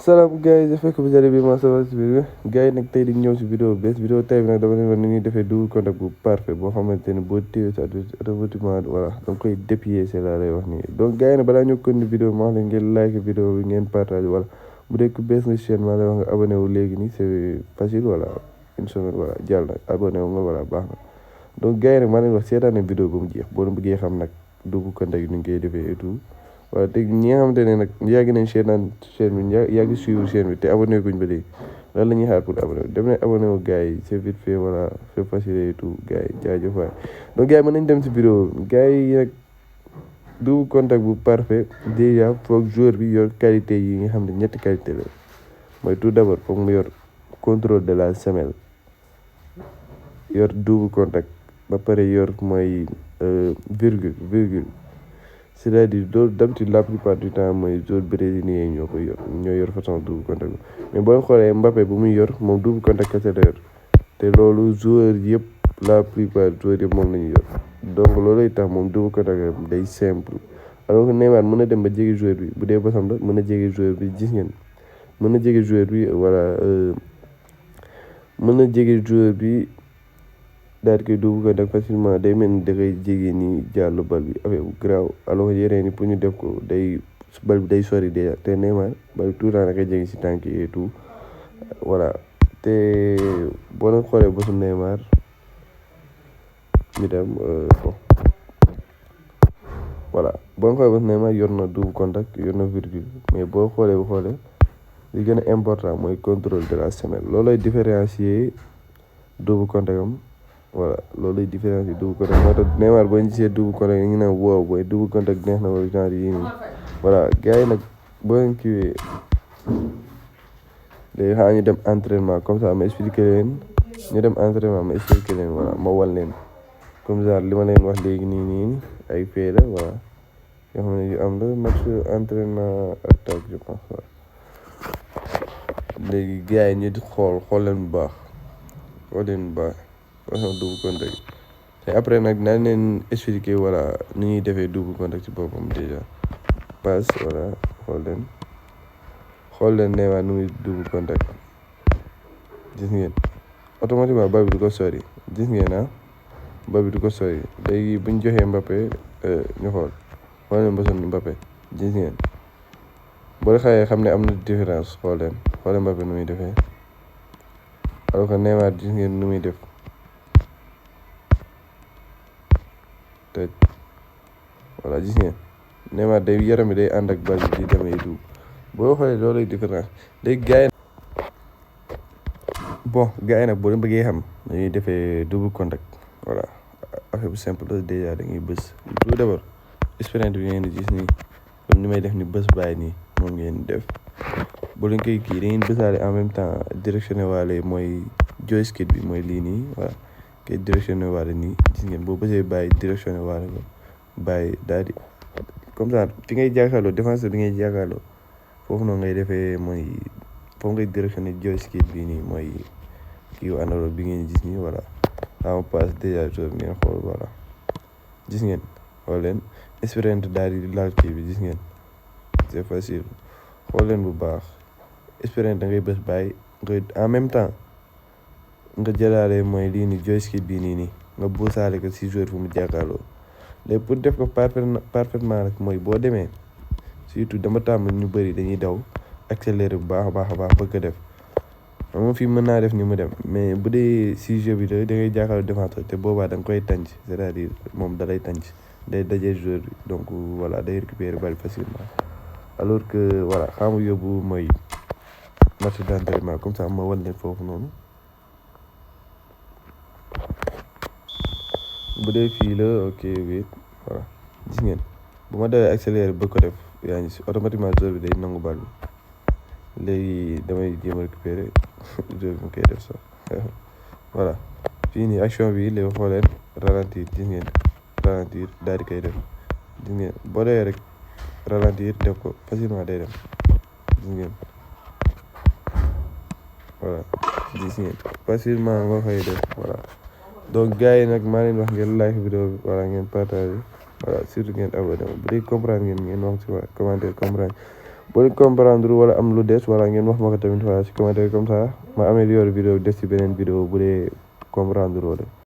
salaam gars yi j'espère que vous allez bien, ça va si biir gars yi nag tey di ñëw si vidéo bees vidéo tey bi nag dama leen wax ni ñuy defee double contact bu parfait boo xamante ne boo téye sa automatiquement voilà da nga koy dépiécer laa lay wax nii. donc gars yi nag balaa ñu continuer vidéo ma wax leen ngeen like vidéo bi ngeen partage voilà bu dee ku bees nga chaîne maa lay wax nga abonné wu léegi nii c'est facile voilà une semaine voilà jàll nag abonné wu nga voilà baax na. donc gars yi nag maa leen wax seetaane vidéo ba mu jeex boo leen bëggee xam nag double contact yi ni ñu koy defee et tout. waaw te ñi nga xamante ne nag yàgg nañ chaîne bi yàgg suivre chaîne bi te abonné guñ ba léegi lan la ñuy xaar pour abonné dem nañ abonné wu gars yi c'est vite fait voilà c'est facile et tout gars yi jaajëf waay. donc gars yi mën nañ dem si vidéo gars yi nag double contact bu parfait déjà foog joueur bi yor qualité yi nga xam ne ñetti qualité la mooy tout d'abord foog mu yor contrôle de la semelle yor double contact ba pare yor mooy virgule c'est-à-dire loolu d'habitude la plupart du temps mooy joueur brésilien yi ñoo yor façon double contact bi mais boo xoolee Mbappé bu muy yor moom double contact kese la yor te loolu joueur yëpp la plupart joueur yëpp moom la ñu yor donc loolay tax moom double contact day simple alors que Neymar mën na dem ba jege joueur bi bu dee bosam la mën na jege joueur bi gis ngeen mën na jege joueur bi voilà mën na jege joueur bi daal di koy double contact facilement day mel ni da koy jege nii jàllu bal bi affaire bu garaaw alors que yeneen yi pour ñu def ko bal bi day sori déjà te Neymar bal bi tout le temps da koy jege si tànk yi et tout voilà te boo leen xoolee bosu Neymar ñu dem bon voilà boo leen xoolee bosu Neymar yor na double contact yor na virgule mais boo xoolee li gën a important mooy contrôle de la semelle loolay différencier double contact am. voilà loolu lay différence yi double contact moo tax Neymar boo gisee double contact yi ngi naan wow booy double contact neex na wala genre yii nii voilà gars yi nag boo leen kiiwee léegi xaa ñu dem entraînement comme ça ma expliqué leen ñu dem entraînement ma expliqué leen voilà ma wal leen comme ça li ma leen wax léegi nii ay fee la voilà yoo xam ne yu am la match entraînement attaque je pense voilà léegi gars yi ñu di xool leen bu baax façon double contact te après nag naa leen expliquer voilà ni ñuy defee double contact ci boppam déjà passe voilà xool leen Neymar nu muy double contact gis ngeen automatiquement bal bi du ko sori gis ngeen bal bi du ko sori léegi buñ joxee Mbappé ñu xool leen boson Mbappé gis ngeen boo xawee xam ne am na différence xool leen Mbappé nu muy defee alors que Neymar gis ngeen nu muy def te voilà gis ngeen Neymar day yaram bi day ànd ak bal bi di demee du boo xoolee loolay différence léegi gars yi nag boo leen bëggee xam dañuy defee double contact voilà affaire bu simple la déjà da ngay bës tout d'abord expérience bi ngeen di gis nii comme ni may def ni bës bàyyi nii moom ngeen def boo leen koy kii da ngeen bësaale en même temps directionné waale mooy joystick bi mooy lii nii voilà koy directionné waale nii gis ngeen boo bësee bàyyi directionné waale ko bàyyi daal di comme ça fi ngay jàkkaarloo défenseur bi ngay jàkkaarloo foofu noonu ngay defee mooy foofu ngay directionné joystick bi nii mooy kii analogue bi ngeen gis nii voilà en passe déjà joueur bi ngeen xool voilà gis ngeen xool leen expérience daal di laal kii bi gis ngeen c'est facile xool leen bu baax expérience da ngay bës bàyyi nga en même temps nga jëlaale mooy lii nii joystick bii nii nga buusaale ko si joueur fu mu jàkkaarloo léegi pour def ko parfaitement rek mooy boo demee surtout dama tàmm ñu bëri dañuy daw accélérer bu baax a baax bëgg a def moom fii mën naa def ni mu dem mais bu dee si jeu bi da ngay jàkkaarloo défenseur te boobaa da nga koy tànc c'est-à-dire moom da lay tànc day dajee joueur bi donc voilà day récupérer bal facilement alors que voilà xamu yóbbu mooy match d'entraînement comme ça ma wan leen foofu noonu bu dee fii la ok wait voilà gis ngeen bu ma dawee accéléré bëgg ko def yaa ngi si automatiquement joueur bi day nangu bal bi léegi damay jéem a récupérer joueur bi mu koy def sax voilà fii nii action bi léegi xooleen ralentir gis ngeen ralentir daal di koy def gis ngeen boo dee rek ralentir def ko facilement day dem gis ngeen voilà gis ngeen facilement nga koy def voilà donc gars yi nag maa leen wax ngeen like vidéo bi wala ngeen partage voilà surtout ngeen abonné bu dee comprendre ngeen wax ci commentaire comprendre boo leen comprendre wala am lu des wala ngeen wax ma ko tamit waa si commentaire comme ça ma améliorer vidéo des ci beneen vidéo bu dee comprendre wala